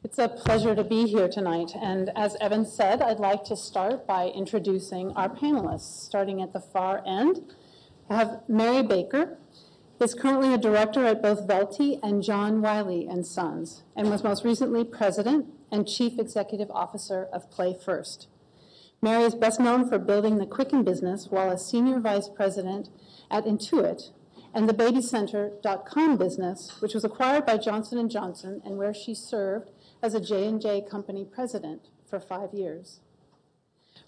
It's a pleasure to be here tonight, and as Evan said, I'd like to start by introducing our panelists. Starting at the far end, I have Mary Baker, is currently a director at both Velti and John Wiley & Sons, and was most recently president and chief executive officer of Play First. Mary is best known for building the Quicken business while a senior vice president at Intuit and the BabyCenter.com business, which was acquired by Johnson & Johnson and where she served as a J&J company president for 5 years.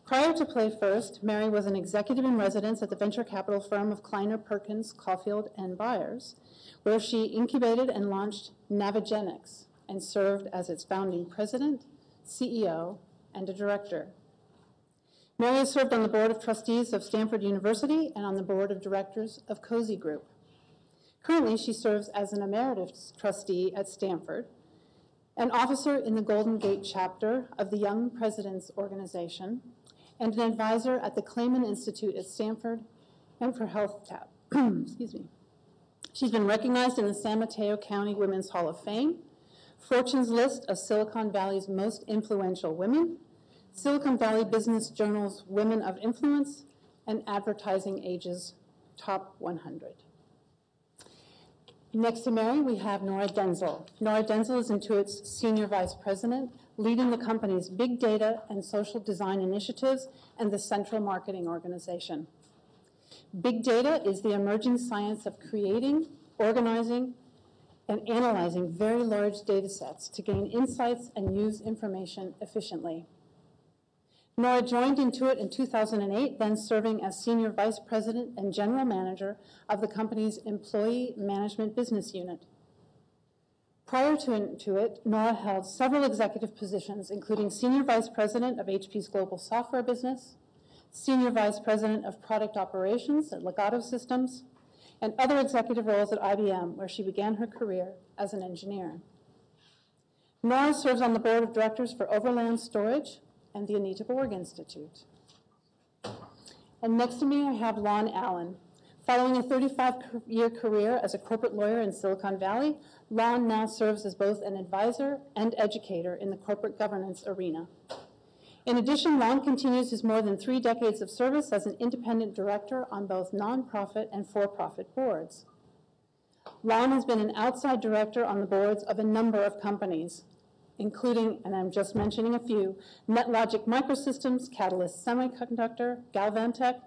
Prior to Play First, Mary was an executive in residence at the venture capital firm of Kleiner Perkins, Caulfield & Byers, where she incubated and launched Navigenics and served as its founding president, CEO, and a director. Mary has served on the board of trustees of Stanford University and on the board of directors of Cozy Group. Currently, she serves as an emeritus trustee at Stanford, an officer in the Golden Gate chapter of the Young Presidents Organization, and an advisor at the Clayman Institute at Stanford and for Health Tap. Excuse me. She's been recognized in the San Mateo County Women's Hall of Fame, Fortune's list of Silicon Valley's most influential women, Silicon Valley Business Journal's Women of Influence, and Advertising Age's Top 100. Next to Mary, we have Nora Denzel. Nora Denzel is Intuit's Senior Vice President, leading the company's big data and social design initiatives and the Central Marketing Organization. Big data is the emerging science of creating, organizing, and analyzing very large data sets to gain insights and use information efficiently. Nora joined Intuit in 2008, then serving as Senior Vice President and General Manager of the company's Employee Management Business Unit. Prior to Intuit, Nora held several executive positions, including Senior Vice President of HP's Global Software Business, Senior Vice President of Product Operations at Legato Systems, and other executive roles at IBM, where she began her career as an engineer. Nora serves on the board of directors for Overland Storage and the Anita Borg Institute. And next to me, I have Allan. Following a 35-year career as a corporate lawyer in Silicon Valley, Allan now serves as both an advisor and educator in the corporate governance arena. In addition, Allan continues his more than 3 decades of service as an independent director on both nonprofit and for-profit boards. Allan has been an outside director on the boards of a number of companies, including, and I'm just mentioning a few, NetLogic Microsystems, Catalyst Semiconductor, Galvantech,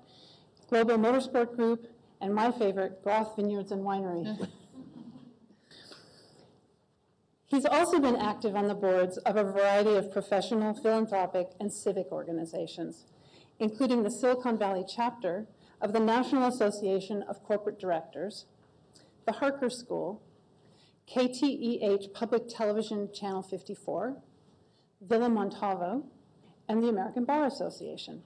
Global Motorsport Group, and my favorite, Groth Vineyards and Winery. He's also been active on the boards of a variety of professional, philanthropic, and civic organizations, including the Silicon Valley chapter of the National Association of Corporate Directors, the Harker School, KTEH Public Television Channel 54, Villa Montalvo, and the American Bar Association.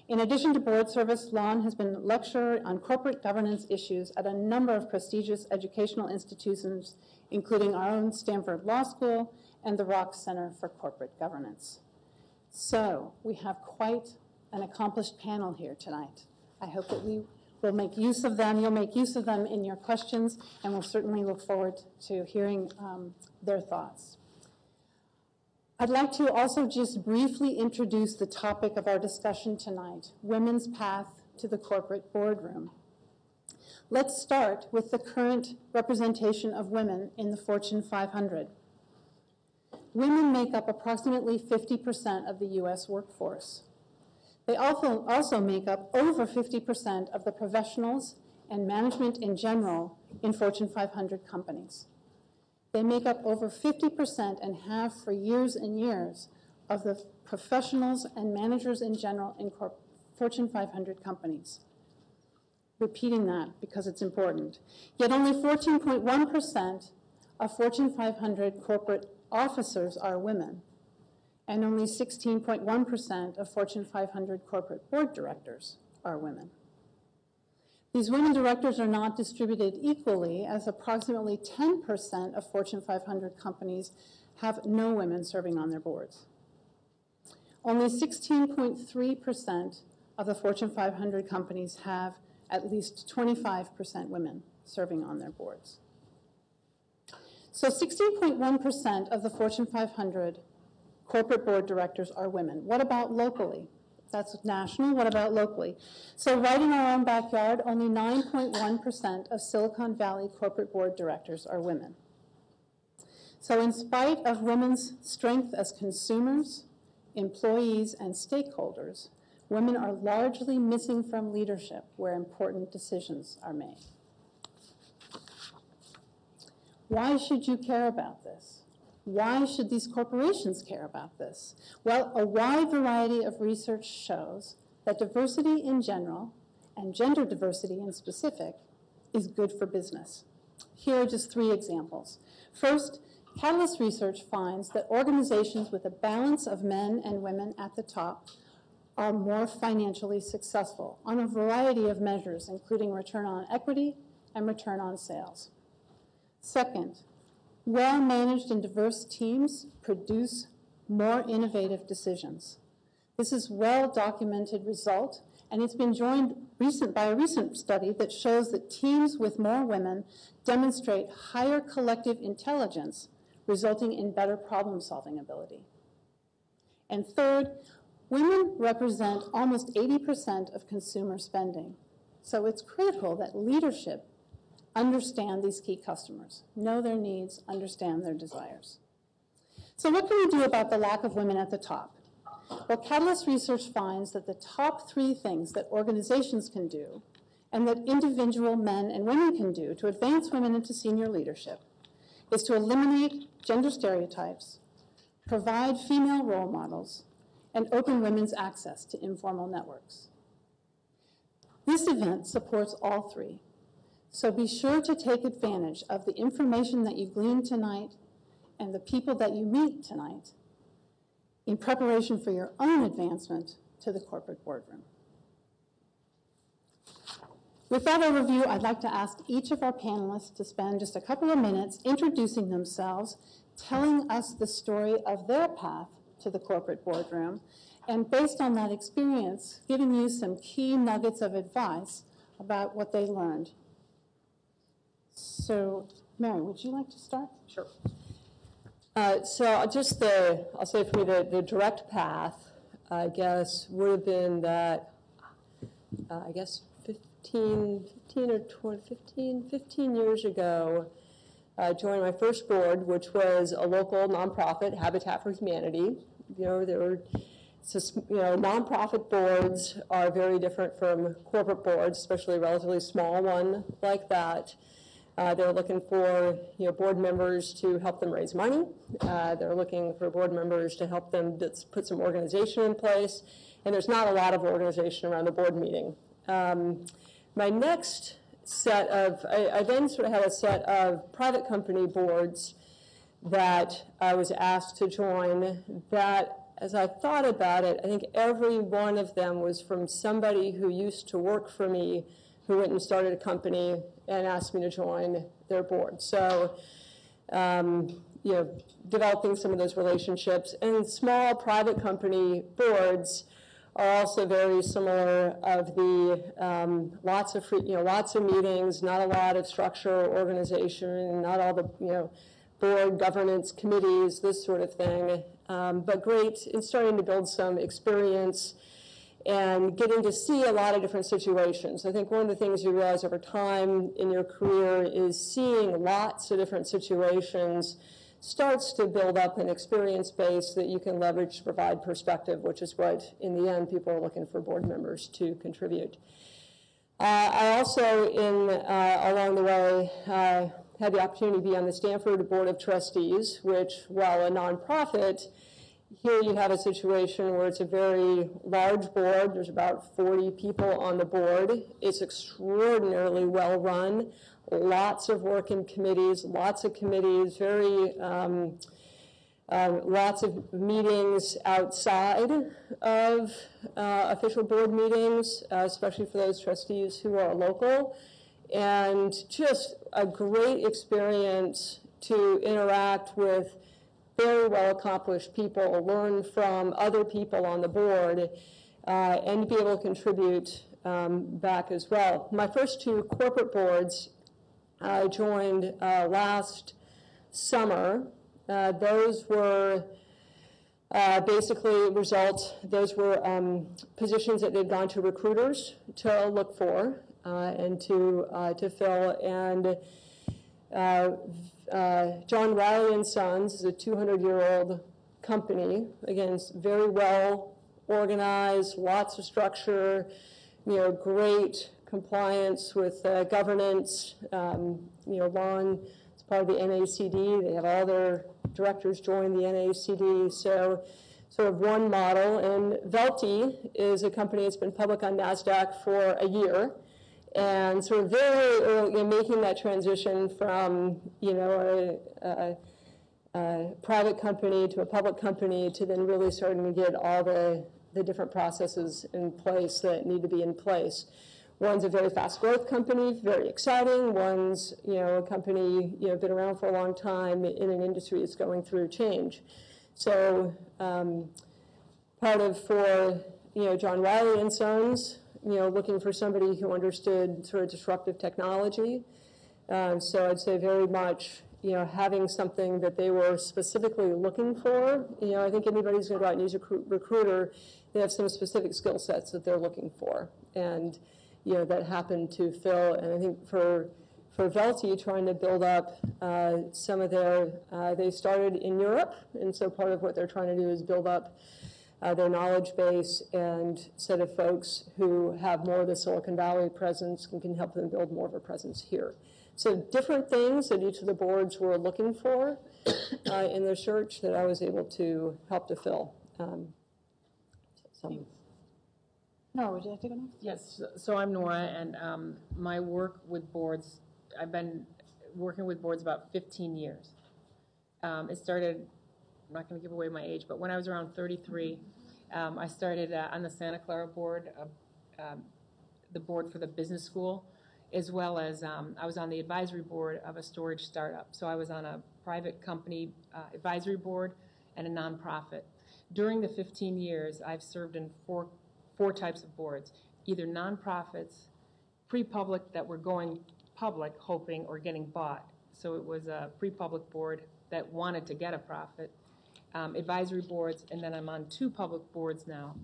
In addition to board service, Allan has been a lecturer on corporate governance issues at a number of prestigious educational institutions, including our own Stanford Law School and the Rock Center for Corporate Governance. So we have quite an accomplished panel here tonight. I hope that we will make use of them. You'll make use of them in your questions, and we'll certainly look forward to hearing their thoughts. I'd like to also just briefly introduce the topic of our discussion tonight, women's path to the corporate boardroom. Let's start with the current representation of women in the Fortune 500. Women make up approximately 50% of the US workforce. They also make up over 50% of the professionals and management in general in Fortune 500 companies. They make up over 50% and have for years and years of the professionals and managers in general in Fortune 500 companies. Repeating that because it's important. Yet only 14.1% of Fortune 500 corporate officers are women, and only 16.1% of Fortune 500 corporate board directors are women. These women directors are not distributed equally, as approximately 10% of Fortune 500 companies have no women serving on their boards. Only 16.3% of the Fortune 500 companies have at least 25% women serving on their boards. So 16.1% of the Fortune 500 corporate board directors are women. What about locally? That's national. What about locally? So right in our own backyard, only 9.1% of Silicon Valley corporate board directors are women. So in spite of women's strength as consumers, employees, and stakeholders, women are largely missing from leadership where important decisions are made. Why should you care about this? Why should these corporations care about this? Well, a wide variety of research shows that diversity in general, and gender diversity in specific, is good for business. Here are just 3 examples. First, Catalyst research finds that organizations with a balance of men and women at the top are more financially successful on a variety of measures, including return on equity and return on sales. Second, well-managed and diverse teams produce more innovative decisions. This is a well-documented result, and it's been joined by a recent study that shows that teams with more women demonstrate higher collective intelligence, resulting in better problem-solving ability. And third, women represent almost 80% of consumer spending. So it's critical that leadership understand these key customers, know their needs, understand their desires. So what can we do about the lack of women at the top? Well, Catalyst research finds that the top 3 things that organizations can do and that individual men and women can do to advance women into senior leadership is to eliminate gender stereotypes, provide female role models, and open women's access to informal networks. This event supports all 3. So be sure to take advantage of the information that you gleaned tonight and the people that you meet tonight in preparation for your own advancement to the corporate boardroom. With that overview, I'd like to ask each of our panelists to spend just a couple of minutes introducing themselves, telling us the story of their path to the corporate boardroom, and based on that experience, giving you some key nuggets of advice about what they learned. So, Mary, would you like to start? Sure. So I'll say for me the direct path, I guess, would have been that, 15 years ago, I joined my first board, which was a local nonprofit, Habitat for Humanity. Nonprofit boards are very different from corporate boards, especially a relatively small one like that. They're looking for board members to help them raise money. They're looking for board members to help them put some organization in place. And there's not a lot of organization around the board meeting. My next set of, I then sort of had a set of private company boards that I was asked to join that, as I thought about it, I think every one of them was from somebody who used to work for me who went and started a company and asked me to join their board. So, developing some of those relationships. And small private company boards are also very similar of the lots of meetings, not a lot of structure or organization, not all the board governance committees, this sort of thing, but great in starting to build some experience and getting to see a lot of different situations. I think one of the things you realize over time in your career is seeing lots of different situations starts to build up an experience base that you can leverage to provide perspective, which is what, in the end, people are looking for board members to contribute. I also, along the way, had the opportunity to be on the Stanford Board of Trustees, which, while a nonprofit, here you have a situation where it's a very large board. There's about 40 people on the board. It's extraordinarily well run. Lots of work in committees, lots of committees, lots of meetings outside of official board meetings, especially for those trustees who are local. And just a great experience to interact with very well-accomplished people, learn from other people on the board, and be able to contribute back as well. My first 2 corporate boards I joined last summer. Those were basically those were positions that they'd gone to recruiters to look for and to fill. And John Wiley and Sons is a 200-year-old company. Again, it's very well organized, lots of structure, great compliance with governance. Long, it's part of the NACD. They have all their directors join the NACD. So sort of one model. And Velti is a company that's been public on NASDAQ for a year. And sort of very early, making that transition from, a private company to a public company to then really starting to get all the different processes in place that need to be in place. One's a very fast growth company, very exciting. One's, a company, been around for a long time in an industry that's going through change. So part of for, John Wiley and Sons, looking for somebody who understood sort of disruptive technology. So I'd say very much, having something that they were specifically looking for. I think anybody's going to go out and use a recruiter, they have some specific skill sets that they're looking for. And, that happened to fill. And I think for Velti, trying to build up some of their, they started in Europe. And so part of what they're trying to do is build up their knowledge base and set of folks who have more of the Silicon Valley presence and can help them build more of a presence here. So different things that each of the boards were looking for in their search that I was able to help to fill. Nora, would you like to go next? Yes, so I'm Nora, and my work with boards, I've been working with boards about 15 years. It started, I'm not going to give away my age, but when I was around 33, I started on the Santa Clara board, the board for the business school, as well as I was on the advisory board of a storage startup. So I was on a private company advisory board and a nonprofit. During the 15 years, I've served in four types of boards, either nonprofits, pre-public that were going public, hoping, or getting bought. So it was a pre-public board that wanted to get a profit, advisory boards, and then I'm on 2 public boards now.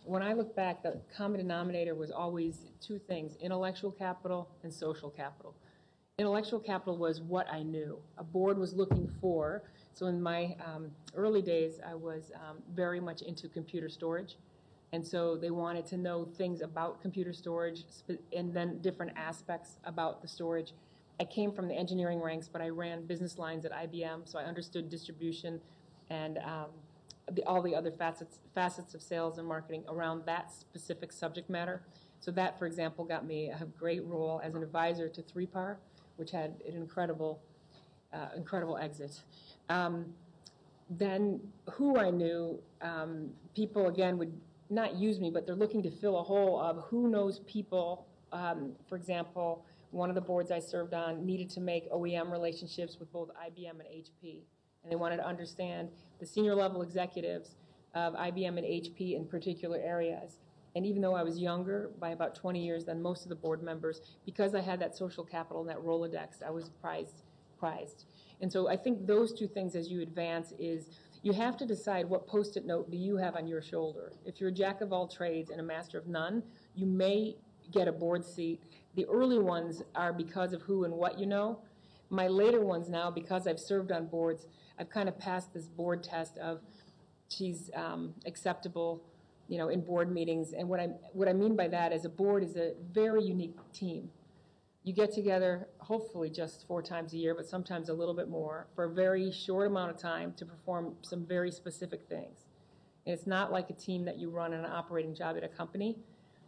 When I look back, the common denominator was always 2 things, intellectual capital and social capital. Intellectual capital was what I knew. A board was looking for, so in my early days, I was very much into computer storage. And so they wanted to know things about computer storage and then different aspects about the storage. I came from the engineering ranks, but I ran business lines at IBM, so I understood distribution and all the other facets of sales and marketing around that specific subject matter. So that, for example, got me a great role as an advisor to 3PAR, which had an incredible exit. Then who I knew, people, again, would not use me, but they're looking to fill a hole of who knows people. For example, one of the boards I served on needed to make OEM relationships with both IBM and HP. And they wanted to understand the senior level executives of IBM and HP in particular areas. And even though I was younger by about 20 years than most of the board members, because I had that social capital and that Rolodex, I was prized. And so I think those 2 things as you advance is you have to decide what Post-it note do you have on your shoulder. If you're a jack of all trades and a master of none, you may get a board seat. The early ones are because of who and what you know. My later ones now, because I've served on boards, I've kind of passed this board test of she's acceptable, in board meetings. And what I mean by that is a board is a very unique team. You get together, hopefully just 4 times a year, but sometimes a little bit more, for a very short amount of time to perform some very specific things. And it's not like a team that you run in an operating job at a company.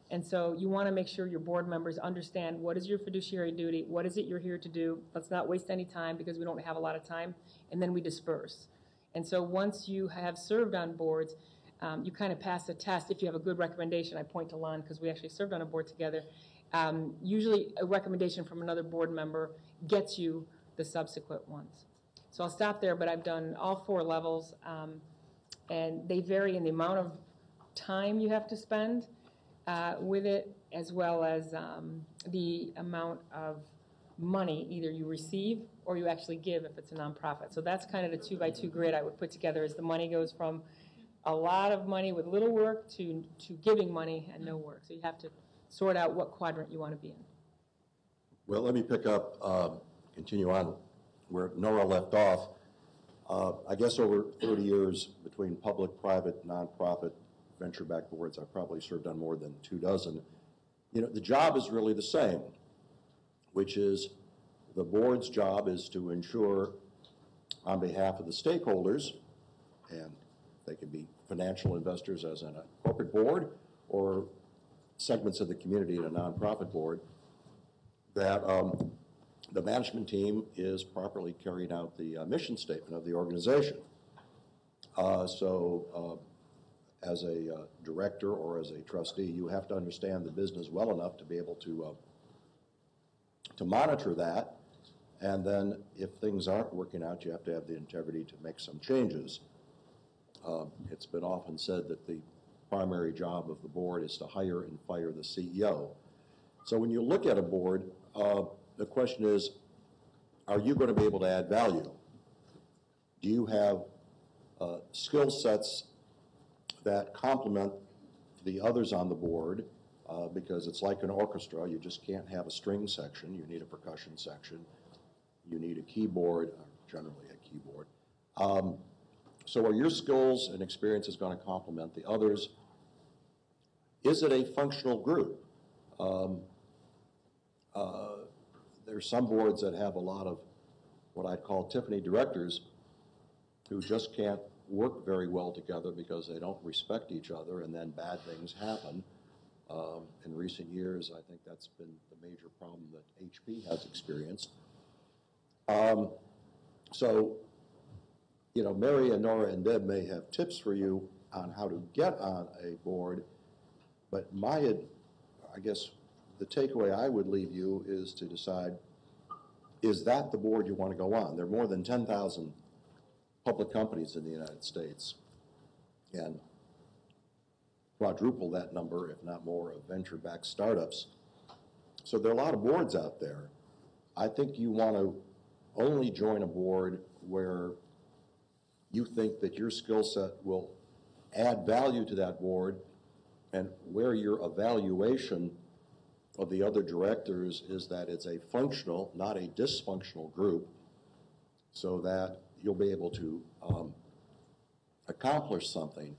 And so you want to make sure your board members understand what is your fiduciary duty, what is it you're here to do. Let's not waste any time because we don't have a lot of time, and then we disperse. And so once you have served on boards, you kind of pass a test. If you have a good recommendation, I point to Allan because we actually served on a board together. Usually a recommendation from another board member gets you the subsequent ones. So I'll stop there, but I've done all 4 levels, and they vary in the amount of time you have to spend with it, as well as the amount of money. Either you receive or you actually give if it's a nonprofit. So that's kind of the 2x2 grid I would put together, as the money goes from a lot of money with little work to giving money and no work. So you have to sort out what quadrant you want to be in. Well, let me pick up, continue on where Nora left off. I guess over 30 years between public, private, nonprofit, venture-backed boards, I've probably served on more than 24. You know, the job is really the same, which is the board's job is to ensure on behalf of the stakeholders, and they can be financial investors as in a corporate board or segments of the community in a nonprofit board, that the management team is properly carrying out the mission statement of the organization. As a director or as a trustee, you have to understand the business well enough to be able to monitor that, and then if things aren't working out, you have to have the integrity to make some changes. It's been often said that the primary job of the board is to hire and fire the CEO. So when you look at a board, the question is, are you going to be able to add value? Do you have skill sets that complement the others on the board? Because it's like an orchestra. You just can't have a string section. You need a percussion section. You need a keyboard, generally a keyboard. So are your skills and experiences going to complement the others? Is it a functional group? There's some boards that have a lot of what I'd call Tiffany directors who just can't work very well together because they don't respect each other, and then bad things happen. In recent years, I think that's been the major problem that HP has experienced. So, you know, Mary and Nora and Deb may have tips for you on how to get on a board, but I guess the takeaway I would leave you is to decide, is that the board you want to go on? There are more than 10,000 public companies in the United States, and quadruple that number, if not more, of venture-backed startups. So there are a lot of boards out there. I think you want to only join a board where you think that your skill set will add value to that board, and where your evaluation of the other directors is that it's a functional, not a dysfunctional group, so that you'll be able to accomplish something.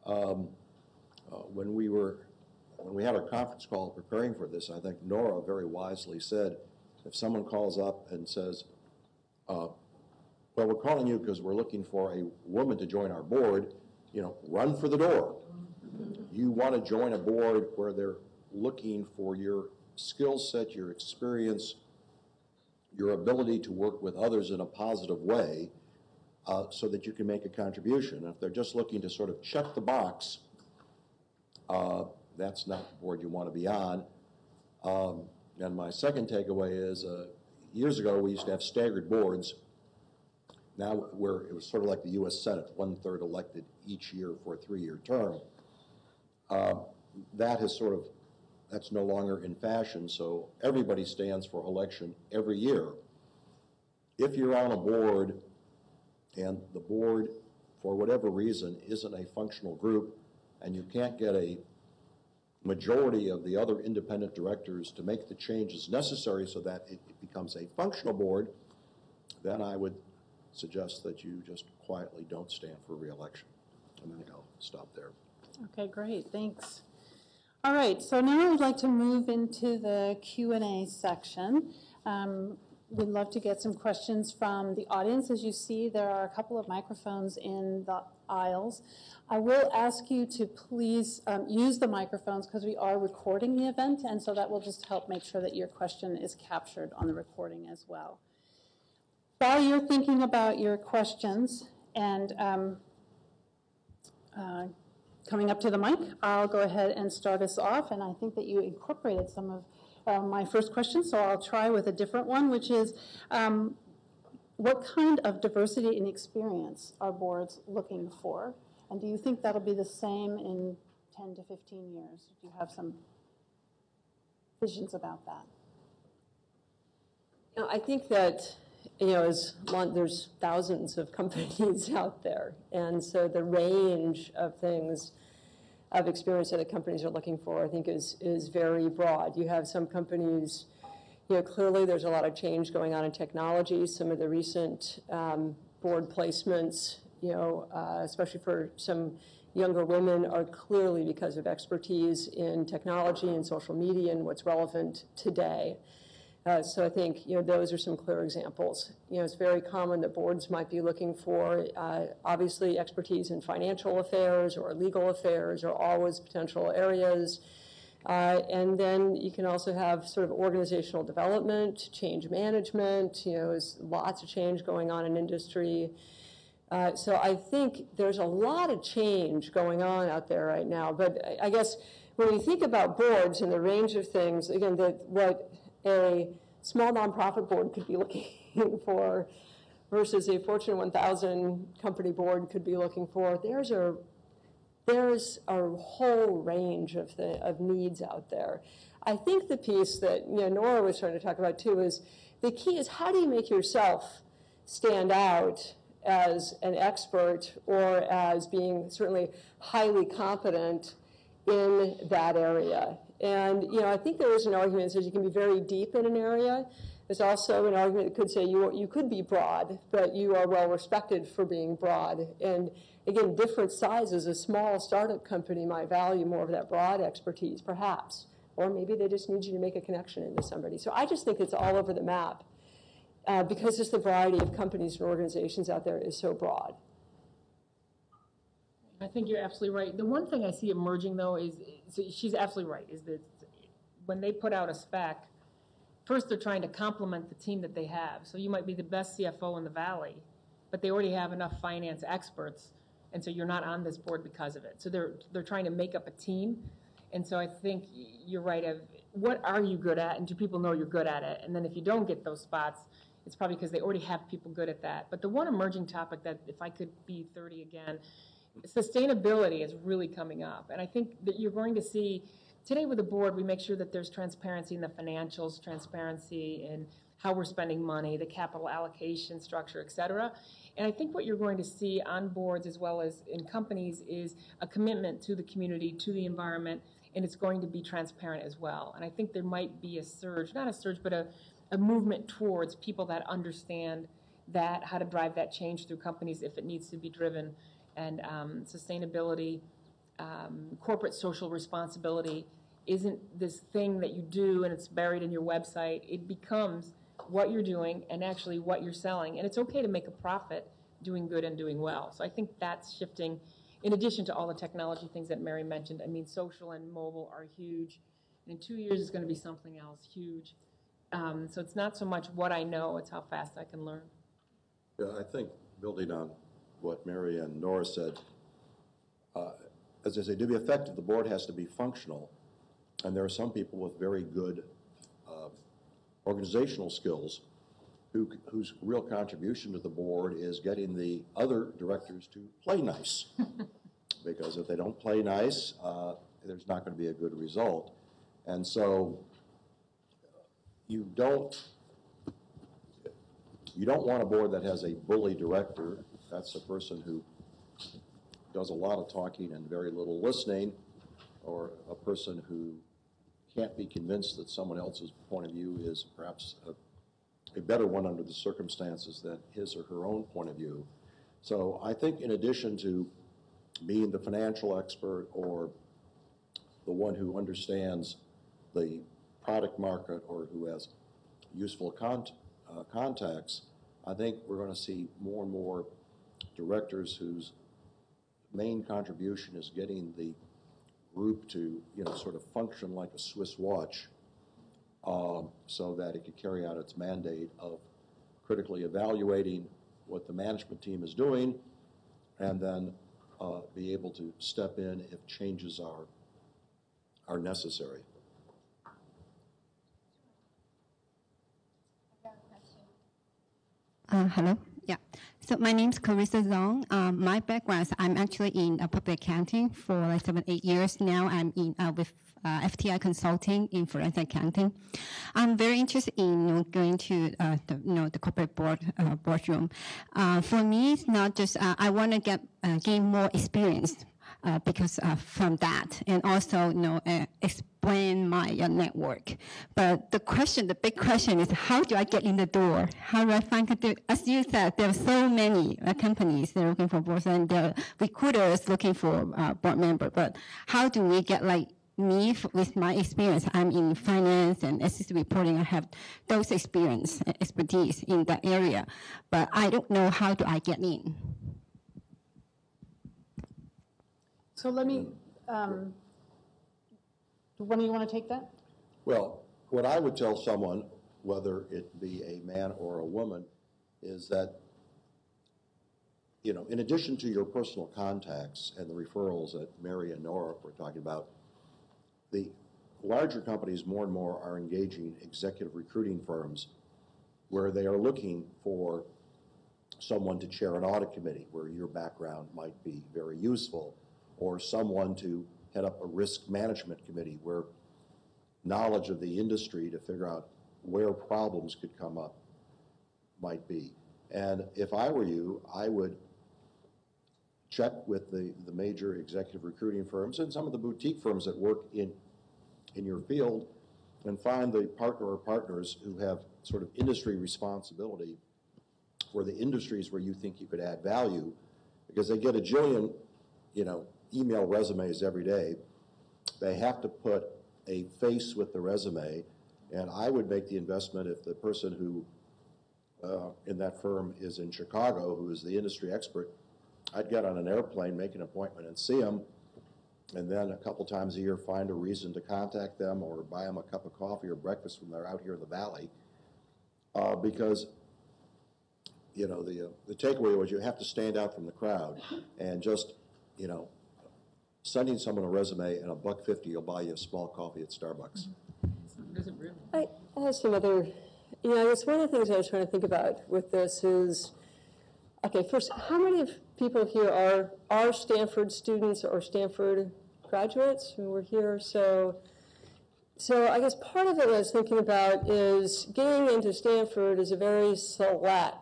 When we had our conference call preparing for this, I think Nora very wisely said, if someone calls up and says, well, we're calling you because we're looking for a woman to join our board, you know, run for the door. You want to join a board where they're looking for your skill set, your experience, your ability to work with others in a positive way, so that you can make a contribution. If they're just looking to sort of check the box, that's not the board you want to be on. And my second takeaway is, years ago we used to have staggered boards. Now where it was sort of like the U.S. Senate, 1/3 elected each year for a 3-year term. That's no longer in fashion, so everybody stands for election every year. If you're on a board and the board, for whatever reason, isn't a functional group, and you can't get a majority of the other independent directors to make the changes necessary so that it becomes a functional board, then I would suggest that you just quietly don't stand for re-election. And then I'll stop there. Okay, great, thanks. All right, so now I'd like to move into the Q&A section. We'd love to get some questions from the audience. As you see, there are a couple of microphones in the aisles. I will ask you to please use the microphones because we are recording the event, and so that will just help make sure that your question is captured on the recording as well. While you're thinking about your questions and coming up to the mic, I'll go ahead and start us off, and I think that you incorporated some of my first question, so I'll try with a different one, which is, what kind of diversity and experience are boards looking for? And do you think that'll be the same in 10 to 15 years? Do you have some visions about that? I think that, there's thousands of companies out there, and so the range of things, of experience that the companies are looking for, I think is very broad. You have some companies, clearly there's a lot of change going on in technology. Some of the recent board placements, especially for some younger women, are clearly because of expertise in technology and social media and what's relevant today. So I think, those are some clear examples. It's very common that boards might be looking for, obviously, expertise in financial affairs or legal affairs are always potential areas. And then you can also have sort of organizational development, change management, there's lots of change going on in industry. So I think there's a lot of change going on out there right now. But I guess when you think about boards and the range of things, again, what a small nonprofit board could be looking for versus a Fortune 1000 company board could be looking for, there's a whole range of needs out there. I think the piece that Nora was trying to talk about too is the key is how do you make yourself stand out as an expert or as being certainly highly competent in that area. And I think there is an argument that says you can be very deep in an area. There's also an argument that could say you could be broad, but you are well respected for being broad. And again, different sizes. A small startup company might value more of that broad expertise, perhaps. Or maybe they just need you to make a connection into somebody. So I just think it's all over the map because just the variety of companies and organizations out there is so broad. I think you're absolutely right. The one thing I see emerging, though, is she's absolutely right, is that when they put out a spec, first they're trying to complement the team that they have. So you might be the best CFO in the Valley, but they already have enough finance experts, and so you're not on this board because of it. So they're trying to make up a team. And so I think you're right of what are you good at, and do people know you're good at it? And then if you don't get those spots, it's probably because they already have people good at that. But the one emerging topic that, if I could be 30 again, sustainability is really coming up. And I think that you're going to see, today with the board, we make sure that there's transparency in the financials, transparency in how we're spending money, the capital allocation structure, et cetera. And I think what you're going to see on boards as well as in companies is a commitment to the community, to the environment, and it's going to be transparent as well. And I think there might be a surge, not a surge, but a movement towards people that understand that, how to drive that change through companies if it needs to be driven. And sustainability, corporate social responsibility isn't this thing that you do and it's buried in your website. It becomes what you're doing and actually what you're selling. And it's okay to make a profit doing good and doing well. So I think that's shifting in addition to all the technology things that Mary mentioned. I mean, social and mobile are huge. In 2 years, it's going to be something else huge. So it's not so much what I know, it's how fast I can learn. Yeah, I think building on what Mary and Nora said, as I say, to be effective, the board has to be functional. And there are some people with very good organizational skills whose real contribution to the board is getting the other directors to play nice. Because if they don't play nice, there's not going to be a good result. And so you don't want a board that has a bully director. That's a person who does a lot of talking and very little listening, or a person who can't be convinced that someone else's point of view is perhaps a better one under the circumstances than his or her own point of view. So I think in addition to being the financial expert or the one who understands the product market or who has useful contacts, I think we're going to see more and more directors whose main contribution is getting the group to, sort of function like a Swiss watch, so that it could carry out its mandate of critically evaluating what the management team is doing, and then be able to step in if changes are necessary. Hello. Yeah. So my name's Carissa Zong. My background is I'm actually in public accounting for like 7-8 years now. I'm in with FTI Consulting in forensic accounting. I'm very interested in going to the corporate boardroom. For me, it's not just I want to gain more experience. Because from that, and also explain my network. But the big question is, how do I get in the door? How do I find? As you said, there are so many companies that are looking for boards, and there are recruiters looking for board member. But how do we get like me with my experience? I'm in finance and SEC reporting. I have those expertise in that area, but I don't know how do I get in. So let me, one of you want to take that? Well, what I would tell someone, whether it be a man or a woman, is that, in addition to your personal contacts and the referrals that Mary and Nora were talking about, the larger companies more and more are engaging executive recruiting firms where they are looking for someone to chair an audit committee where your background might be very useful, or someone to head up a risk management committee where knowledge of the industry to figure out where problems could come up might be. And if I were you, I would check with the major executive recruiting firms and some of the boutique firms that work in your field and find the partner or partners who have sort of industry responsibility for the industries where you think you could add value, because they get a jillion, email resumes every day. They have to put a face with the resume, and I would make the investment if the person who in that firm is in Chicago, who is the industry expert, I'd get on an airplane, make an appointment, and see them, and then a couple times a year find a reason to contact them or buy them a cup of coffee or breakfast when they're out here in the valley, because the takeaway was you have to stand out from the crowd, and just sending someone a resume and $1.50 will buy you a small coffee at Starbucks. Does it really? I have some other, I guess one of the things I was trying to think about with this is, okay, first, how many of people here are Stanford students or Stanford graduates who were here? So I guess part of it I was thinking about is getting into Stanford is a very select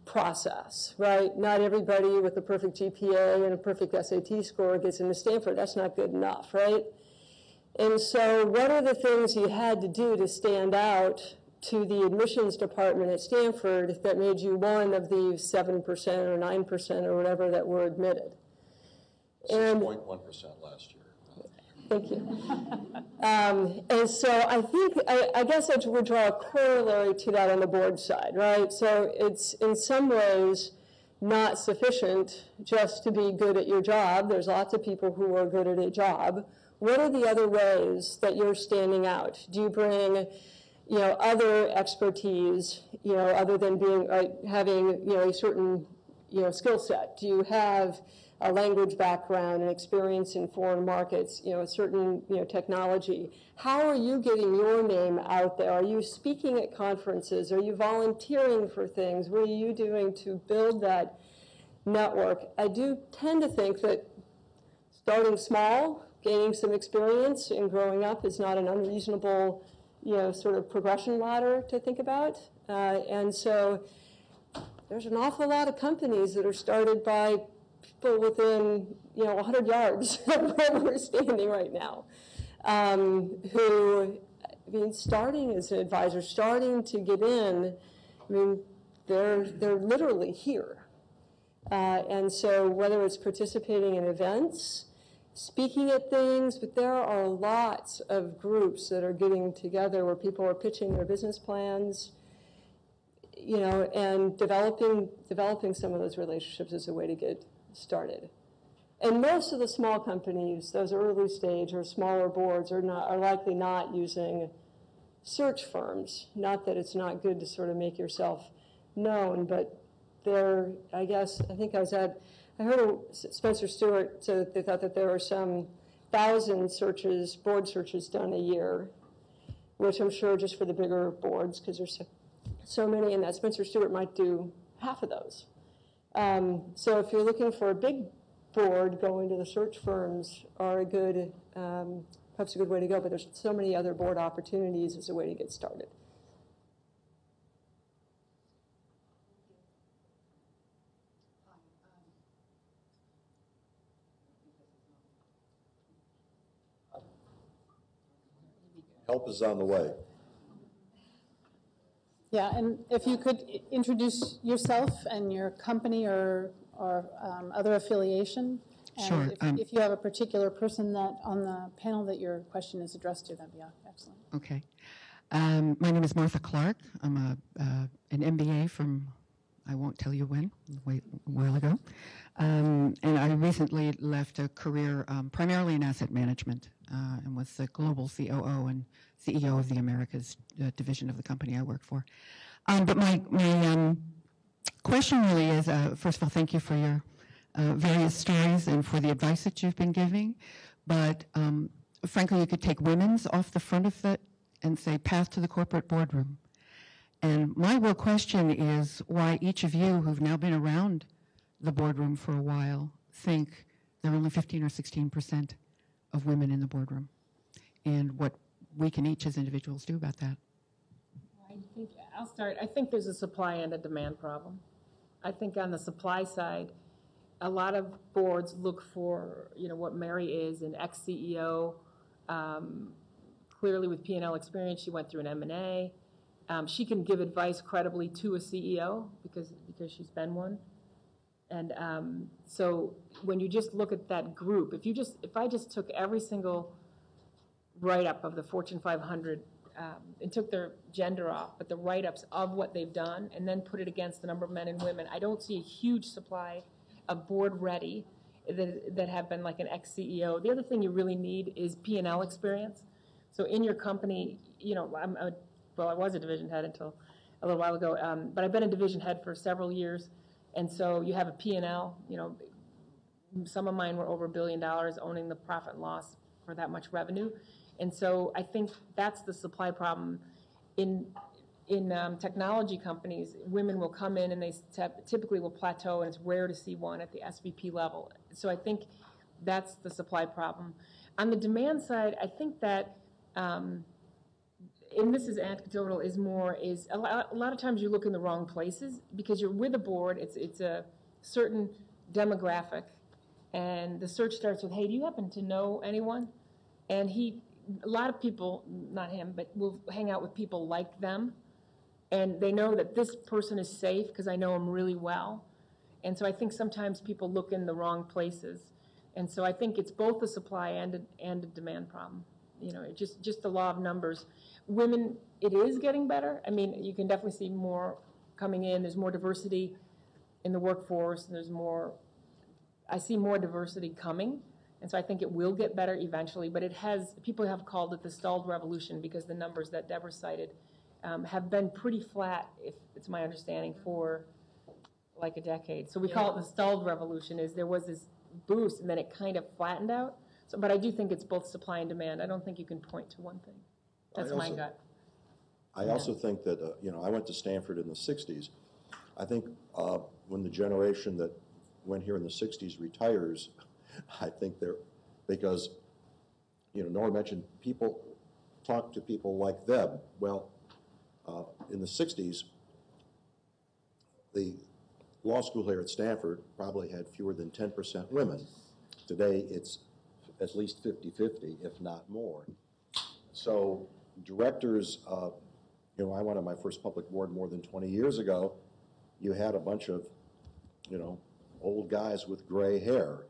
process, right? Not everybody with a perfect GPA and a perfect SAT score gets into Stanford. That's not good enough, right? And so what are the things you had to do to stand out to the admissions department at Stanford that made you one of the 7% or 9% or whatever that were admitted? 6.1% last year. Thank you. And so I think, I guess I would draw a corollary to that on the board side, right? So it's in some ways not sufficient just to be good at your job. There's lots of people who are good at a job. What are the other ways that you're standing out? Do you bring, other expertise, other than being having, a certain, skill set? Do you have a language background and experience in foreign markets, a certain, technology? How are you getting your name out there? Are you speaking at conferences? Are you volunteering for things? What are you doing to build that network? I do tend to think that starting small, gaining some experience and growing up is not an unreasonable, sort of progression ladder to think about. And so there's an awful lot of companies that are started by people within, 100 yards of where we're standing right now, who, starting as an advisor, starting to get in, they're literally here. And so whether it's participating in events, speaking at things, but there are lots of groups that are getting together where people are pitching their business plans, and developing some of those relationships as a way to get started. And most of the small companies, those early stage or smaller boards, are likely not using search firms. Not that it's not good to sort of make yourself known, but I heard Spencer Stewart say that they thought that there were some 1,000 board searches done a year, which I'm sure just for the bigger boards, because there's so many, and that Spencer Stewart might do half of those. So if you're looking for a big board, going to the search firms are a good, perhaps a good way to go, but there's so many other board opportunities as a way to get started. Help is on the way. Yeah, and if you could introduce yourself and your company or other affiliation. And Sure. If you have a particular person that on the panel that your question is addressed to, that'd be excellent. Okay. My name is Martha Clark. I'm an MBA from, I won't tell you when, a while ago. And I recently left a career primarily in asset management and was the global COO and CEO of the Americas division of the company I work for. But my question really is, first of all, thank you for your various stories and for the advice that you've been giving. But frankly, you could take women's off the front of it and say, path to the corporate boardroom. And my real question is why each of you who've now been around the boardroom for a while think there are only 15 or 16% of women in the boardroom, and what we can each as individuals do about that. I'll start. I think there's a supply and a demand problem. I think on the supply side, a lot of boards look for, what Mary is, an ex-CEO, clearly with P&L experience. She went through an M&A. She can give advice credibly to a CEO because she's been one. And so when you just look at that group, if I just took every single write-up of the Fortune 500 and took their gender off, but the write-ups of what they've done, and then put it against the number of men and women, I don't see a huge supply of board-ready that have been like an ex-CEO. The other thing you really need is P&L experience. So in your company, I was a division head until a little while ago, but I've been a division head for several years. And so you have a P&L, some of mine were over $1 billion owning the profit and loss for that much revenue. And so I think that's the supply problem. In technology companies, women will come in and they typically will plateau, and it's rare to see one at the SVP level. So I think that's the supply problem. On the demand side, I think that, and this is anecdotal, is a lot of times you look in the wrong places because you're with a board, it's a certain demographic, and the search starts with, hey, do you happen to know anyone? And a lot of people, not him, but will hang out with people like them, and they know that this person is safe because I know him really well. And so I think sometimes people look in the wrong places. And so I think it's both a supply and a demand problem. Just the law of numbers. Women, it is getting better. I mean, you can definitely see more coming in. There's more diversity in the workforce, and I see more diversity coming. And so I think it will get better eventually, but people have called it the stalled revolution because the numbers that Deborah cited have been pretty flat, if it's my understanding, for like a decade. So we call it the stalled revolution, is there was this boost and then it kind of flattened out. So, but I do think it's both supply and demand. I don't think you can point to one thing. That's my gut. I also think that, I went to Stanford in the 60s. I think when the generation that went here in the 60s retires, I think because, Nora mentioned people talk to people like them. Well, in the 60s, the law school here at Stanford probably had fewer than 10% women. Today, it's at least 50-50, if not more. So directors, I went on my first public board more than 20 years ago. You had a bunch of, old guys with gray hair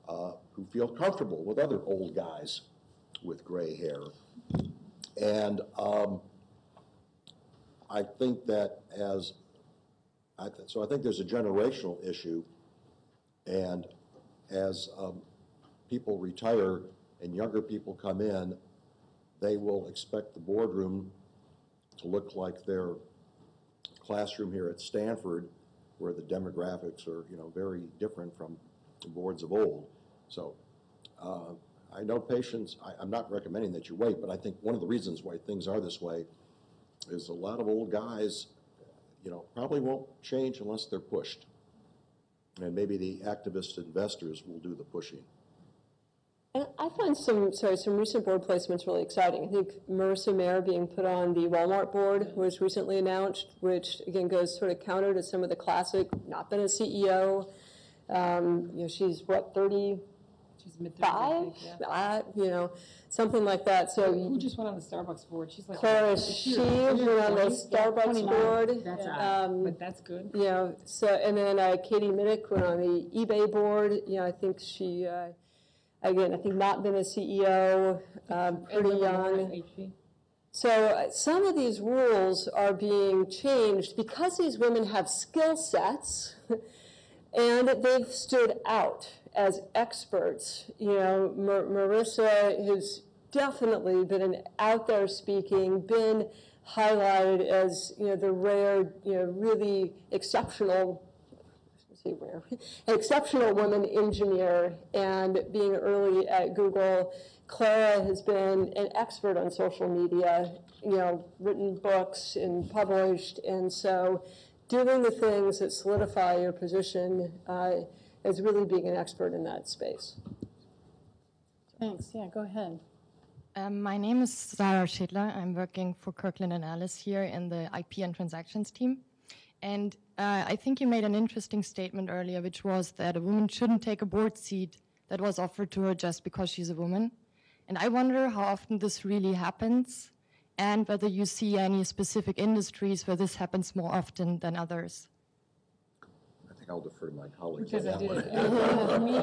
who feel comfortable with other old guys with gray hair. And I think that so I think there's a generational issue, and as people retire and younger people come in, they will expect the boardroom to look like their classroom here at Stanford, where the demographics are, very different from the boards of old. So I know patients, I'm not recommending that you wait, but I think one of the reasons why things are this way is a lot of old guys probably won't change unless they're pushed. And maybe the activist investors will do the pushing. And I find some recent board placements really exciting. I think Marissa Mayer being put on the Walmart board was recently announced, which again goes sort of counter to some of the classic, not been a CEO. She's what, 30? She's mid-30s, I think, yeah. Something like that. So who just went on the Starbucks board? She's like Clara Shee went on the Starbucks board. That's but that's good. So and then Katie Minnick went on the eBay board. I think she, again, I think not been a CEO, pretty young. So some of these rules are being changed because these women have skill sets and they've stood out as experts. Marissa has definitely been out there speaking, been highlighted as, the rare, really exceptional woman engineer, and being early at Google. Clara has been an expert on social media, written books and published, and so doing the things that solidify your position as really being an expert in that space. Thanks. Yeah, go ahead. My name is Sarah Schindler. I'm working for Kirkland & Ellis here in the IP and transactions team. And I think you made an interesting statement earlier, which was that a woman shouldn't take a board seat that was offered to her just because she's a woman. And I wonder how often this really happens, and whether you see any specific industries where this happens more often than others. I think I'll defer to my colleagues. Because I did it. For me,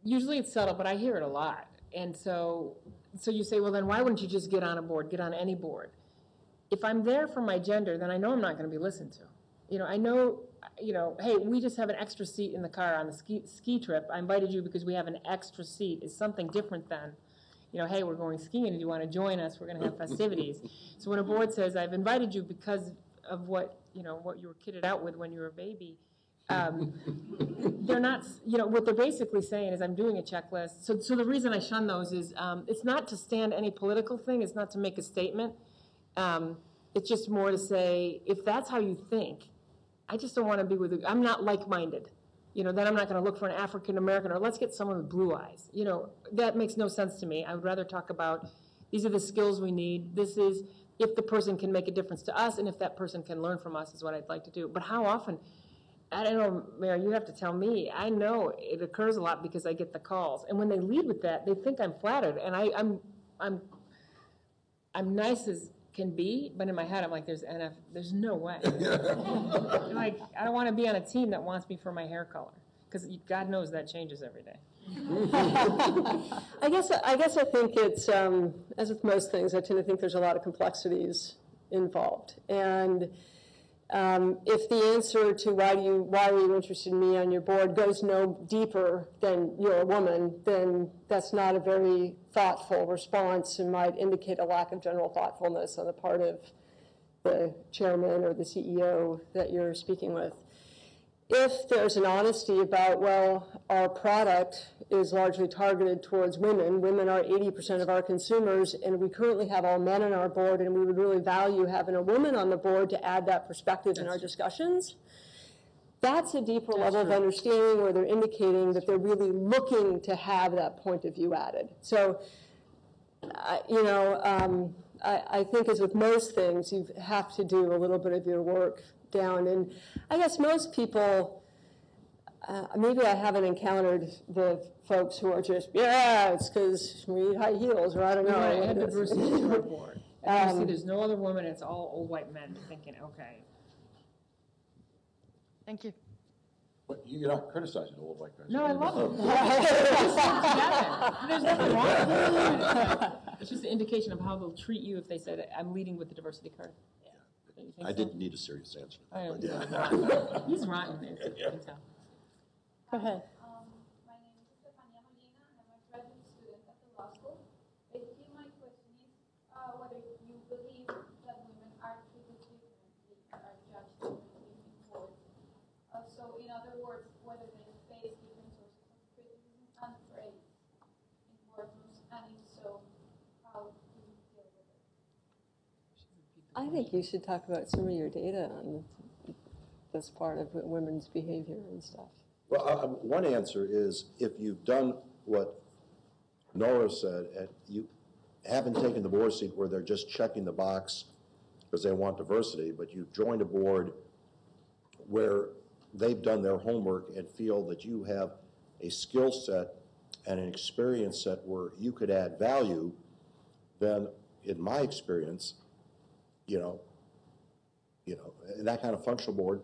usually it's subtle, but I hear it a lot. And so you say, well, then why wouldn't you just get on a board, get on any board? If I'm there for my gender, then I know I'm not going to be listened to. I know, hey, we just have an extra seat in the car on the ski trip. I invited you because we have an extra seat. It's something different than, hey, we're going skiing and you want to join us, we're going to have festivities. So when a board says, I've invited you because of what you were kitted out with when you were a baby, they're not, what they're basically saying is I'm doing a checklist. So the reason I shun those is it's not to stand any political thing, it's not to make a statement. It's just more to say, if that's how you think, I just don't want to be with you. I'm not like-minded. Then I'm not going to look for an African-American, or let's get someone with blue eyes. That makes no sense to me. I would rather talk about, these are the skills we need. This is, if the person can make a difference to us, and if that person can learn from us is what I'd like to do. But how often? I don't know, Mayor, you have to tell me. I know it occurs a lot because I get the calls. And when they lead with that, they think I'm flattered. And I'm nice as can be, but in my head I'm like, there's no way. Like, I don't want to be on a team that wants me for my hair color, because God knows that changes every day. I guess I think it's, as with most things, I tend to think there's a lot of complexities involved. And if the answer to why are you interested in me on your board goes no deeper than you're a woman, then that's not a very thoughtful response and might indicate a lack of general thoughtfulness on the part of the chairman or the CEO that you're speaking with. If there's an honesty about, well, our product is largely targeted towards women. Women are 80% of our consumers, and we currently have all men on our board, and we would really value having a woman on the board to add that perspective in our discussions. That's a deeper level of understanding where they're indicating that they're really looking to have that point of view added. So, I think as with most things, you have to do a little bit of your work down. And I guess most people, maybe I haven't encountered the folks who are just, it's because we eat high heels, or I don't know. I had diversity to our board. And you see there's no other woman, it's all old white men thinking, okay. Thank you. But you're not criticizing old white guys. No, I love it. There's nothing wrong with it. It's just an indication of how they'll treat you if they said, I'm leading with the diversity card. I didn't need a serious answer. He's rotten. You can tell. Go ahead. My name is Savannah. I'm a graduate student at the law school. Basically, my question is whether you believe that women are treated differently, are judged differently in court. So, in other words, whether they face different sources of criticism and praise in courtrooms, and if so, how do you deal with it? I think you should talk about some of your data on this part of women's behavior and stuff. Well, one answer is if you've done what Nora said, and you haven't taken the board seat where they're just checking the box because they want diversity, but you've joined a board where they've done their homework and feel that you have a skill set and an experience set where you could add value, then in my experience, in that kind of functional board,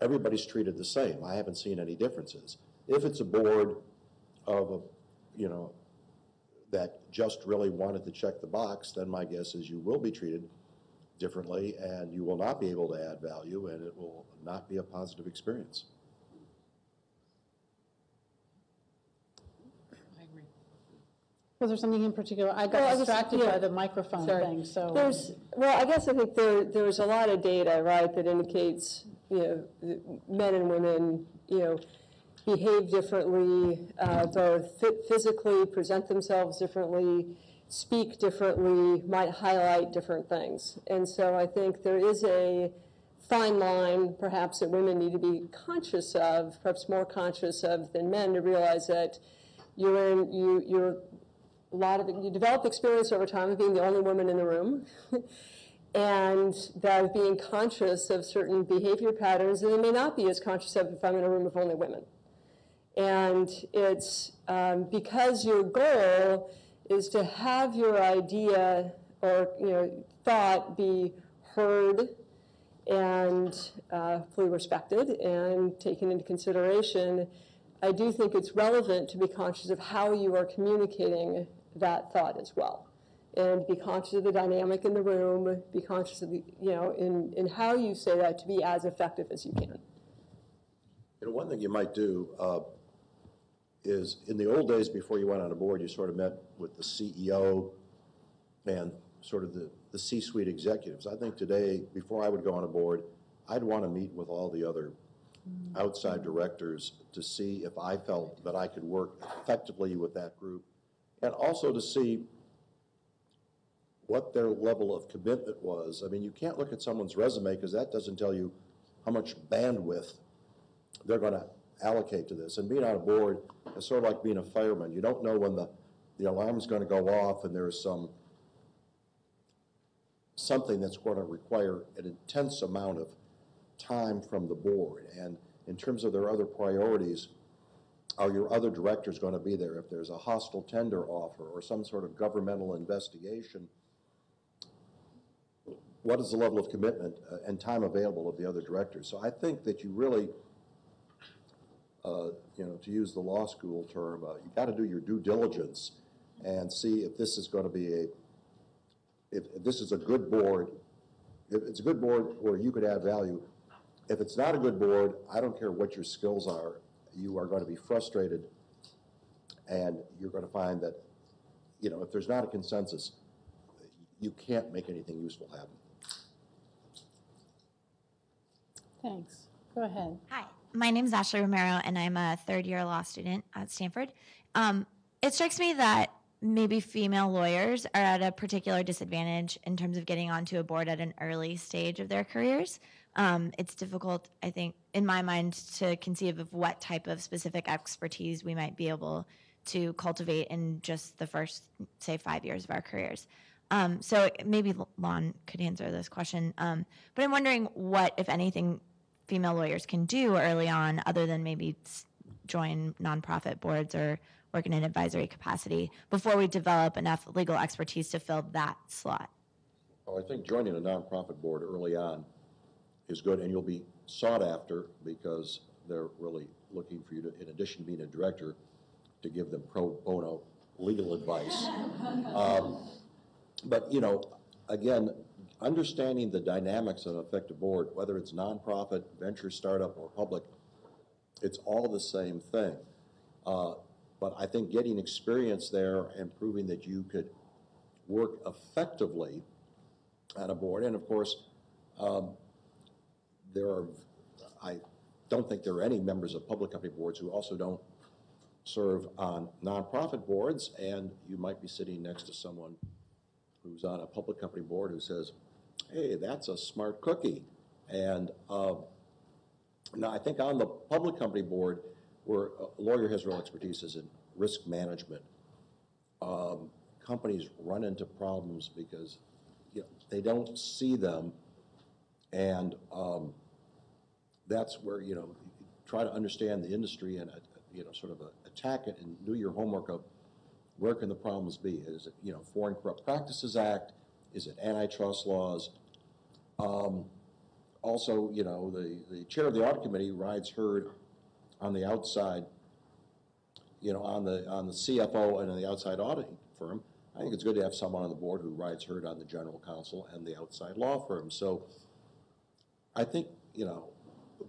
everybody's treated the same. I haven't seen any differences. If it's a board of that just really wanted to check the box, then my guess is you will be treated differently and you will not be able to add value and it will not be a positive experience. I agree. Was there something in particular? I got distracted by the microphone thing. So I guess I think there's a lot of data, right, that indicates men and women behave differently, both physically, present themselves differently, speak differently, might highlight different things. And so I think there is a fine line, perhaps, that women need to be conscious of, perhaps more conscious of than men, to realize that you develop experience over time of being the only woman in the room, and that of being conscious of certain behavior patterns that they may not be as conscious of if I'm in a room of only women. And it's because your goal is to have your idea or thought be heard and fully respected and taken into consideration. I do think it's relevant to be conscious of how you are communicating that thought as well, and be conscious of the dynamic in the room. Be conscious of in how you say that to be as effective as you can. One thing you might do is in the old days before you went on a board, you sort of met with the CEO and sort of the C-suite executives. I think today, before I would go on a board, I'd want to meet with all the other outside directors to see if I felt that I could work effectively with that group, and also to see what their level of commitment was. I mean, you can't look at someone's resume because that doesn't tell you how much bandwidth they're going to allocate to this. And being on a board is sort of like being a fireman. You don't know when the alarm's going to go off and there's something that's going to require an intense amount of time from the board. And in terms of their other priorities, are your other directors going to be there? If there's a hostile tender offer or some sort of governmental investigation, what is the level of commitment and time available of the other directors? So I think that you really, to use the law school term, you got to do your due diligence and see if this is going to be if this is a good board, if it's a good board where you could add value. If it's not a good board, I don't care what your skills are, you are going to be frustrated, and you're going to find that, if there's not a consensus, you can't make anything useful happen. thanks. Go ahead. Hi, my name is Ashley Romero, and I'm a third-year law student at Stanford. It strikes me that maybe female lawyers are at a particular disadvantage in terms of getting onto a board at an early stage of their careers. It's difficult, I think, in my mind, to conceive of what type of specific expertise we might be able to cultivate in just the first, say, 5 years of our careers. So maybe Lon could answer this question. But I'm wondering what, if anything, female lawyers can do early on other than maybe join nonprofit boards or work in an advisory capacity before we develop enough legal expertise to fill that slot. Well, I think joining a nonprofit board early on is good, and you'll be sought after because they're really looking for you to, in addition to being a director, to give them pro bono legal advice. But, again, understanding the dynamics of an effective board, whether it's nonprofit, venture, startup, or public, it's all the same thing. But I think getting experience there and proving that you could work effectively at a board, and of course, I don't think there are any members of public company boards who also don't serve on nonprofit boards, and you might be sitting next to someone who's on a public company board who says, hey, that's a smart cookie. And now I think on the public company board, where a lawyer has real expertise is in risk management. Companies run into problems because they don't see them, and that's where you try to understand the industry and sort of attack it and do your homework of where can the problems be? Is it Foreign Corrupt Practices Act? Is it antitrust laws? Also, the chair of the audit committee rides herd on the outside, on the CFO and on the outside auditing firm. I think it's good to have someone on the board who rides herd on the general counsel and the outside law firm. So I think,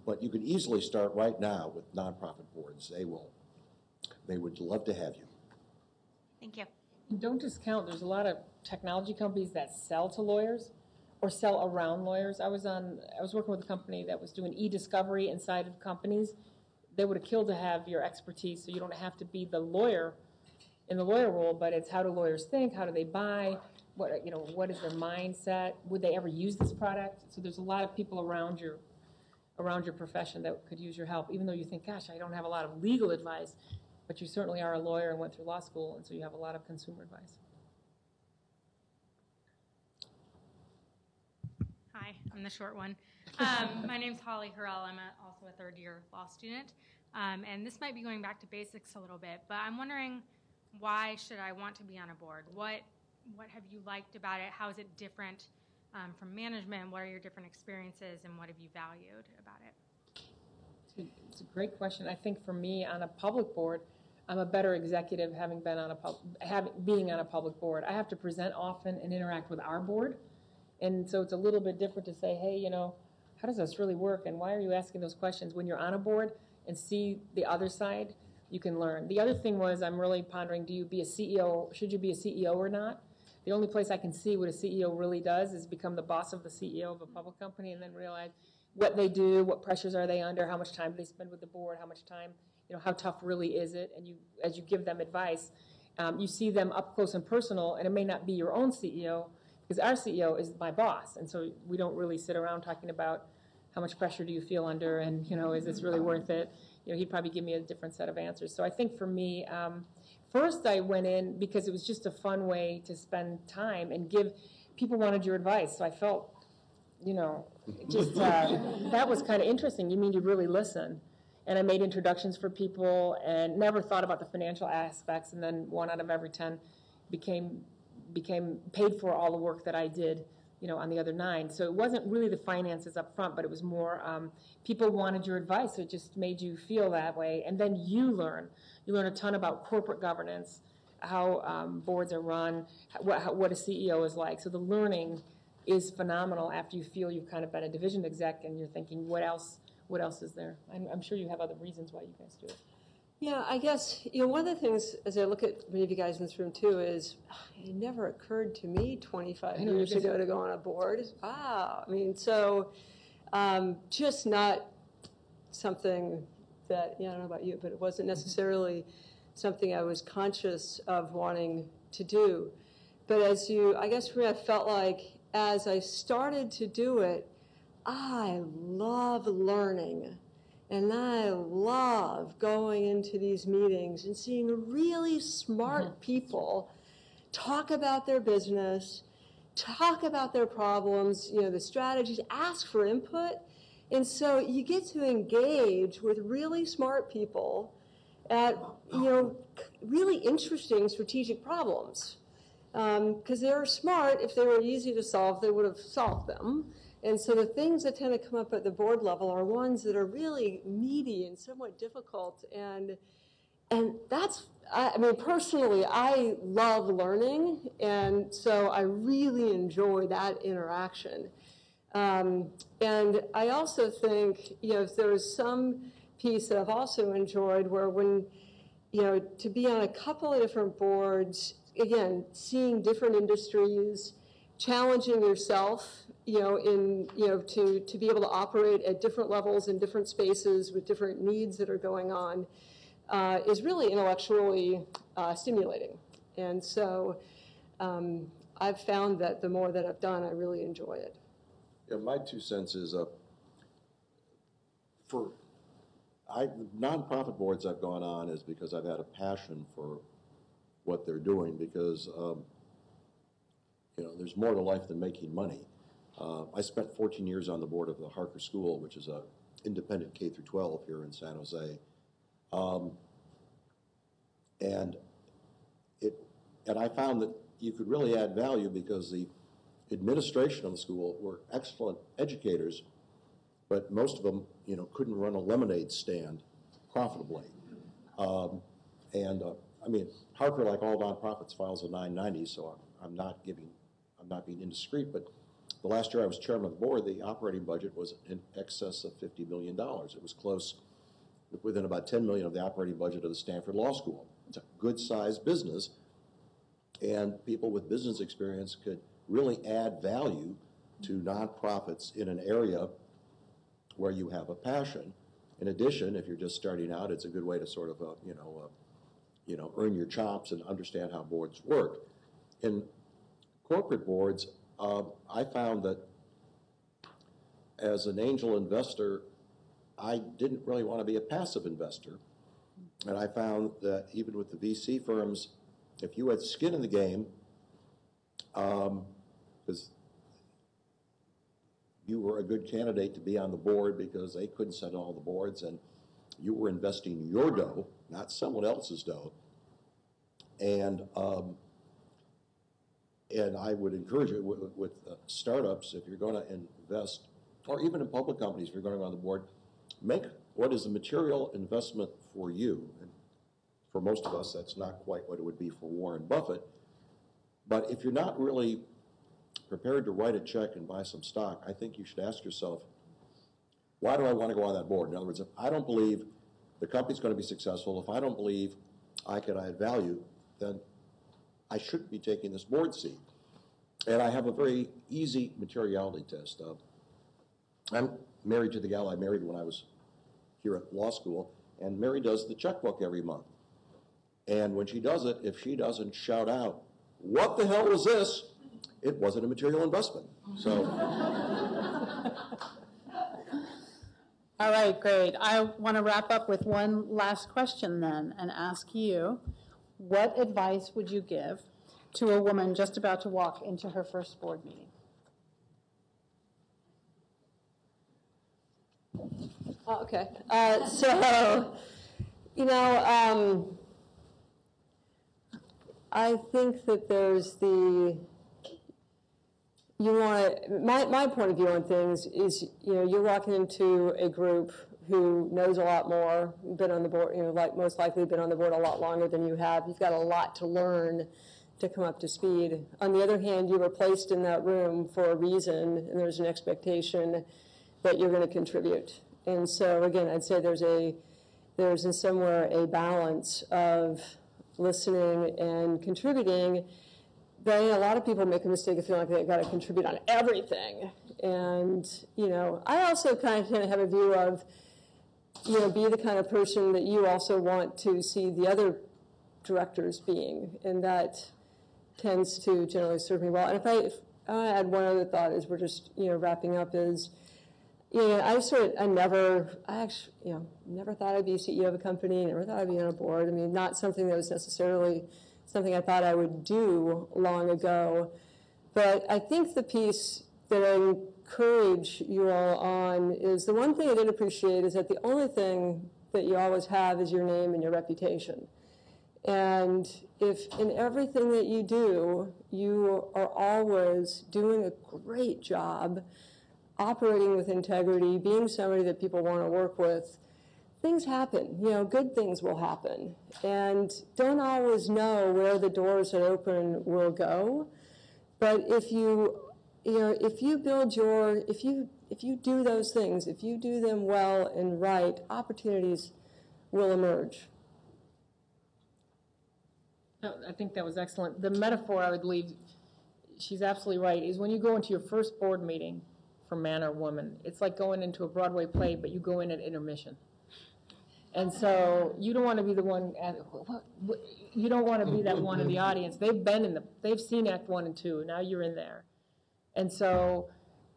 but you could easily start right now with nonprofit boards. They would love to have you. Thank you. And don't discount, there's a lot of technology companies that sell to lawyers or sell around lawyers. I was working with a company that was doing e-discovery inside of companies. They would have killed to have your expertise, so you don't have to be the lawyer in the lawyer role, but it's how do lawyers think, how do they buy, what is their mindset, would they ever use this product? So there's a lot of people around your profession that could use your help, even though you think, gosh, I don't have a lot of legal advice, but you certainly are a lawyer and went through law school, and so you have a lot of consumer advice. Hi, I'm the short one. My name's Holly Harrell. I'm also a third-year law student, and this might be going back to basics a little bit, but I'm wondering, why should I want to be on a board? What have you liked about it? How is it different from management? What are your different experiences, and what have you valued about it? It's a great question. I think for me, on a public board, I'm a better executive having been on being on a public board. I have to present often and interact with our board, and so it's a little bit different to say, hey, how does this really work, and why are you asking those questions? When you're on a board and see the other side, you can learn. The other thing was, I'm really pondering, should you be a CEO or not? The only place I can see what a CEO really does is become the boss of the CEO of a public company and then realize what they do, what pressures are they under, how much time do they spend with the board, how much time, how tough really is it, and as you give them advice, you see them up close and personal, and it may not be your own CEO, because our CEO is my boss, and so we don't really sit around talking about how much pressure do you feel under, and is this really worth it? He'd probably give me a different set of answers. So I think for me, first I went in because it was just a fun way to spend time and people wanted your advice. So I felt, that was kind of interesting. You mean you really listen? And I made introductions for people and never thought about the financial aspects. And then 1 out of every 10 became paid for all the work that I did, on the other 9. So it wasn't really the finances up front, but it was more people wanted your advice. So it just made you feel that way. And then you learn a ton about corporate governance, how boards are run, what a CEO is like. So the learning is phenomenal after you feel you've kind of been a division exec and you're thinking, what else is there? I'm sure you have other reasons why you guys do it. Yeah, I guess, one of the things, as I look at many of you guys in this room too, is it never occurred to me 25 years ago to go on a board. Wow. So just not something that, I don't know about you, but it wasn't necessarily something I was conscious of wanting to do. But I guess for me, I felt like as I started to do it, I love learning. And I love going into these meetings and seeing really smart people talk about their business, talk about their problems, the strategies, ask for input. And so you get to engage with really smart people at, really interesting strategic problems. Because they were smart. If they were easy to solve, they would have solved them. And so the things that tend to come up at the board level are ones that are really meaty and somewhat difficult. And that's, personally, I love learning. And so I really enjoy that interaction. And I also think, if there was some piece that I've also enjoyed where to be on a couple of different boards, again, seeing different industries, challenging yourself, to be able to operate at different levels in different spaces with different needs that are going on, is really intellectually stimulating. And so I've found that the more that I've done, I really enjoy it. Yeah, my 2 cents is nonprofit boards I've gone on is because I've had a passion for what they're doing, because there's more to life than making money. I spent 14 years on the board of the Harker School, which is a independent K through 12 here in San Jose, and I found that you could really add value because the administration of the school were excellent educators, but most of them, couldn't run a lemonade stand profitably. I mean, Harper, like all nonprofits, files a 990, so I'm not being indiscreet, but the last year I was chairman of the board, the operating budget was in excess of $50 million. It was close, within about $10 million of the operating budget of the Stanford Law School. It's a good-sized business, and people with business experience could really add value to nonprofits in an area where you have a passion. In addition, if you're just starting out, it's a good way to sort of, earn your chops and understand how boards work. In corporate boards, I found that as an angel investor, I didn't really want to be a passive investor. And I found that even with the VC firms, if you had skin in the game, because you were a good candidate to be on the board because they couldn't set all the boards, and you were investing your dough, not someone else's dough. And I would encourage you with startups, if you're going to invest, or even in public companies, if you're going to go on the board, make what is a material investment for you. And for most of us, that's not quite what it would be for Warren Buffett. But if you're not really prepared to write a check and buy some stock, I think you should ask yourself, why do I want to go on that board? In other words, if I don't believe the company's going to be successful, if I don't believe I can add value, then I shouldn't be taking this board seat. And I have a very easy materiality test. I'm married to the gal I married when I was here at law school, and Mary does the checkbook every month. And when she does it, if she doesn't shout out, "What the hell was this?" it wasn't a material investment. So. All right, great. I want to wrap up with one last question then and ask you, what advice would you give to a woman just about to walk into her first board meeting? Oh, okay. I think that there's my point of view on things is, you're walking into a group who knows a lot more, been on the board, most likely been on the board a lot longer than you have. You've got a lot to learn to come up to speed. On the other hand, you were placed in that room for a reason, and there's an expectation that you're going to contribute. And so, again, I'd say there's in somewhere a balance of listening and contributing. But a lot of people make a mistake of feeling like they've got to contribute on everything. And, I also kind of have a view of, be the kind of person that you also want to see the other directors being. And that tends to generally serve me well. And if I add one other thought as we're just, wrapping up is, I never thought I'd be CEO of a company, never thought I'd be on a board. I mean, not something that was necessarily something I thought I would do long ago. But I think the piece that I encourage you all on is the one thing I did appreciate is that the only thing that you always have is your name and your reputation. And if in everything that you do, you are always doing a great job, operating with integrity, being somebody that people want to work with, things happen. Good things will happen. And don't always know where the doors that open will go. But if you do those things, if you do them well and right, opportunities will emerge. I think that was excellent. The metaphor I would leave, she's absolutely right, is when you go into your first board meeting for man or woman, it's like going into a Broadway play, but you go in at intermission. And so you don't want to be the one, you don't want to be that one in the audience. They've seen Act 1 and 2, now you're in there. And so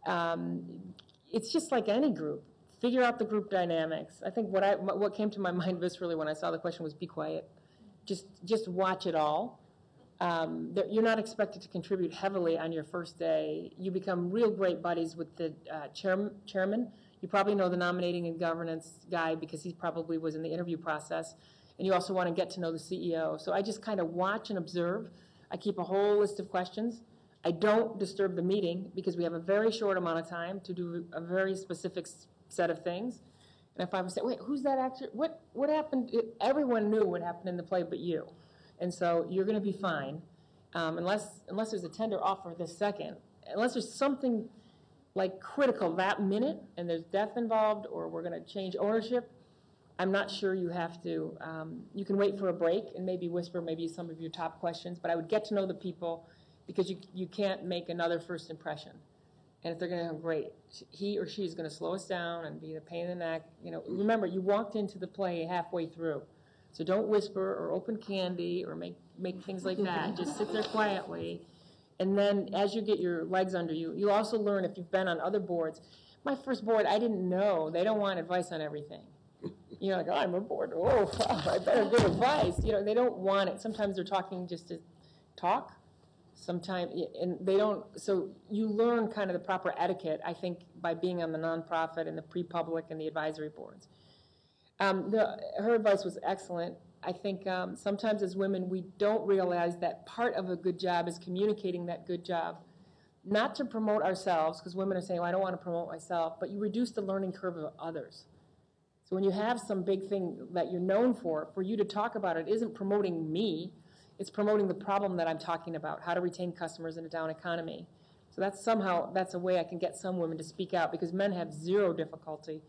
It's just like any group. Figure out the group dynamics. I think what came to my mind viscerally when I saw the question was be quiet. Just watch it all. You're not expected to contribute heavily on your first day. You become real great buddies with the chairman. You probably know the nominating and governance guy because he probably was in the interview process. And you also want to get to know the CEO. So I just kind of watch and observe. I keep a whole list of questions. I don't disturb the meeting because we have a very short amount of time to do a very specific set of things. And if I would say, wait, who's that actor? What happened? Everyone knew what happened in the play but you. And so you're going to be fine unless there's a tender offer this second. Unless there's something like critical that minute and there's death involved or we're going to change ownership, I'm not sure you have to. You can wait for a break and maybe whisper maybe some of your top questions, but I would get to know the people because you can't make another first impression. And if they're going to have great, he or she is going to slow us down and be a pain in the neck. You know, remember, you walked into the play halfway through. So don't whisper or open candy or make things like that. Just sit there quietly. And then as you get your legs under you, you'll also learn if you've been on other boards. My first board, I didn't know. They don't want advice on everything. You know, like, oh, I'm a board. Oh, wow, I better give advice. You know, they don't want it. Sometimes they're talking just to talk. Sometimes, and they don't, so you learn kind of the proper etiquette, I think, by being on the nonprofit and the pre-public and the advisory boards. Her advice was excellent. I think sometimes as women, we don't realize that part of a good job is communicating that good job, not to promote ourselves, because women are saying, well, I don't want to promote myself, but you reduce the learning curve of others. So when you have some big thing that you're known for you to talk about it isn't promoting me, it's promoting the problem that I'm talking about, how to retain customers in a down economy. So that's a way I can get some women to speak out, because men have zero difficulty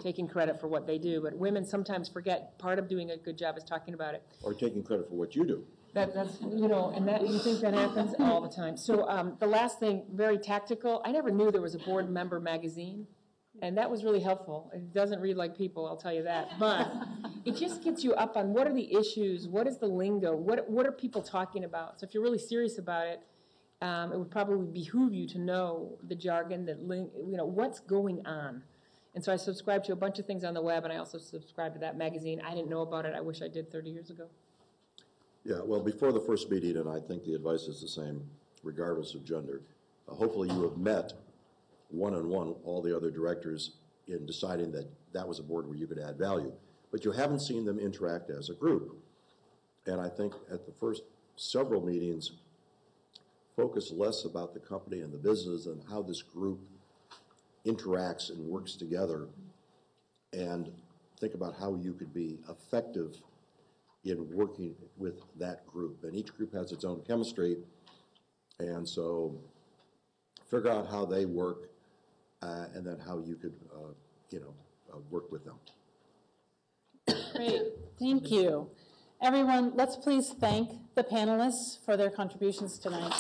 taking credit for what they do, but women sometimes forget part of doing a good job is talking about it. Or taking credit for what you do. That's, you know, and that, you think that happens all the time. So the last thing, very tactical, I never knew there was a board member magazine, and that was really helpful. It doesn't read like People, I'll tell you that, but it just gets you up on what are the issues, what is the lingo, what are people talking about. So if you're really serious about it, it would probably behoove you to know the jargon, you know, what's going on. And so I subscribe to a bunch of things on the web, and I also subscribe to that magazine. I didn't know about it. I wish I did 30 years ago. Yeah, well, before the first meeting, and I think the advice is the same, regardless of gender, hopefully you have met one-on-one all the other directors in deciding that that was a board where you could add value. But you haven't seen them interact as a group. And I think at the first several meetings, focus less about the company and the business and how this group interacts and works together, and think about how you could be effective in working with that group. And each group has its own chemistry, and so figure out how they work, and then how you could, work with them. Great, thank you. Everyone, let's please thank the panelists for their contributions tonight.